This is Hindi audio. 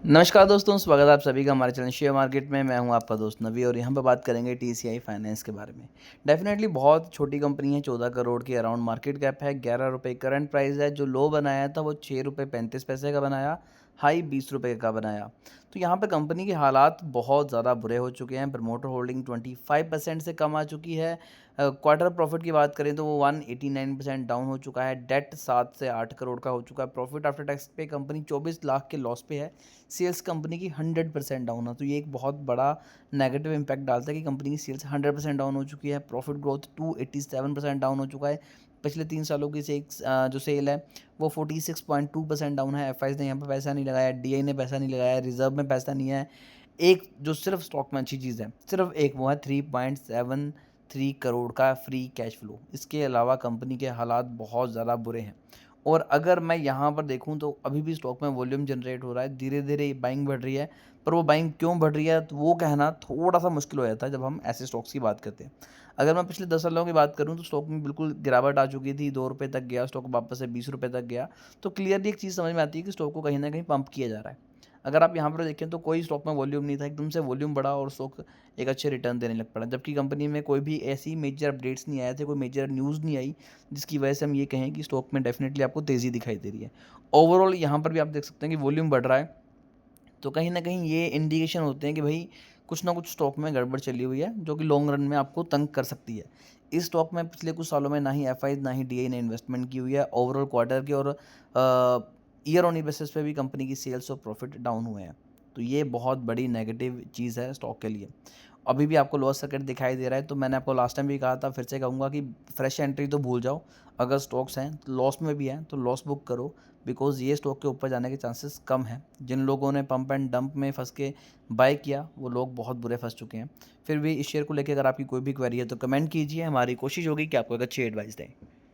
नमस्कार दोस्तों, स्वागत है आप सभी का हमारे चैनल शेयर मार्केट में। मैं हूं आपका दोस्त नवी और यहाँ पर बात करेंगे टीसीआई फाइनेंस के बारे में। डेफिनेटली बहुत छोटी कंपनी है, 14 करोड़ की अराउंड मार्केट कैप है, 11 रुपये करंट प्राइस है। जो लो बनाया था वो 6 रुपये 35 पैसे का बनाया, हाई 20 रुपये का बनाया। तो यहाँ पर कंपनी के हालात बहुत ज़्यादा बुरे हो चुके हैं। प्रमोटर होल्डिंग 25% से कम आ चुकी है। क्वार्टर प्रॉफिट की बात करें तो वो 189% डाउन हो चुका है। डेट 7 से 8 करोड़ का हो चुका है। प्रॉफिट आफ्टर टैक्स पे कंपनी 24 लाख के लॉस पे है। सेल्स कंपनी की 100% डाउन है। तो ये एक बहुत बड़ा नेगेटिव इम्पैक्ट डालता है कि कंपनी की सेल्स 100% डाउन हो चुकी है। प्रॉफिट ग्रोथ 287% डाउन हो चुका है। पिछले 3 सालों की जो सेल है वो 46.2% डाउन है। एफ ने यहाँ पर पैसा नहीं लगाया, डी ने पैसा नहीं लगाया, रिजर्व में पैसा नहीं है। एक जो सिर्फ स्टॉक में अच्छी चीज़ है, सिर्फ एक वो है 3.73 करोड़ का फ्री कैश फ्लो। इसके अलावा कंपनी के हालात बहुत ज़्यादा बुरे हैं। और अगर मैं यहाँ पर देखूँ तो अभी भी स्टॉक में वॉल्यूम जनरेट हो रहा है, धीरे धीरे बाइंग बढ़ रही है। पर वो बाइंग क्यों बढ़ रही है तो वो कहना थोड़ा सा मुश्किल हो जाता है जब हम ऐसे स्टॉक्स की बात करते हैं। अगर मैं पिछले 10 सालों की बात करूँ तो स्टॉक में बिल्कुल गिरावट आ चुकी थी, 2 रुपये तक गया स्टॉक, वापस से 20 रुपये तक गया। तो क्लियरली एक चीज़ समझ में आती है कि स्टॉक को कहीं ना कहीं पंप किया जा रहा है। अगर आप यहाँ पर देखें तो कोई स्टॉक में वॉल्यूम नहीं था, एकदम से वॉल्यूम बढ़ा और स्टॉक एक अच्छे रिटर्न देने लग पड़ा, जबकि कंपनी में कोई भी ऐसी मेजर अपडेट्स नहीं आए थे, कोई मेजर न्यूज़ नहीं आई जिसकी वजह से हम ये कहें कि स्टॉक में डेफिनेटली आपको तेज़ी दिखाई दे रही है। ओवरऑल यहाँ पर भी आप देख सकते हैं कि वॉल्यूम बढ़ रहा है, तो कहीं ना कहीं ये इंडिकेशन होते हैं कि भाई कुछ ना कुछ स्टॉक में गड़बड़ चली हुई है जो कि लॉन्ग रन में आपको तंग कर सकती है। इस स्टॉक में पिछले कुछ सालों में ना ही एफ ना ही डी ने इन्वेस्टमेंट की हुई है। ओवरऑल क्वार्टर की और ईयर ऑन ईयर बेसिस पे भी कंपनी की सेल्स और प्रॉफिट डाउन हुए हैं। तो ये बहुत बड़ी नेगेटिव चीज़ है स्टॉक के लिए। अभी भी आपको लॉस सर्किट दिखाई दे रहा है, तो मैंने आपको लास्ट टाइम भी कहा था, फिर से कहूँगा कि फ्रेश एंट्री तो भूल जाओ। अगर स्टॉक्स हैं लॉस में भी हैं तो लॉस बुक करो, बिकॉज़ ये स्टॉक के ऊपर जाने के चांसेस कम हैं। जिन लोगों ने पंप एंड डंप में फंस के बाय किया वो लोग बहुत बुरे फंस चुके हैं। फिर भी इस शेयर को लेकर अगर आपकी कोई भी क्वेरी है तो कमेंट कीजिए, हमारी कोशिश होगी कि आपको एक अच्छी एडवाइस दें।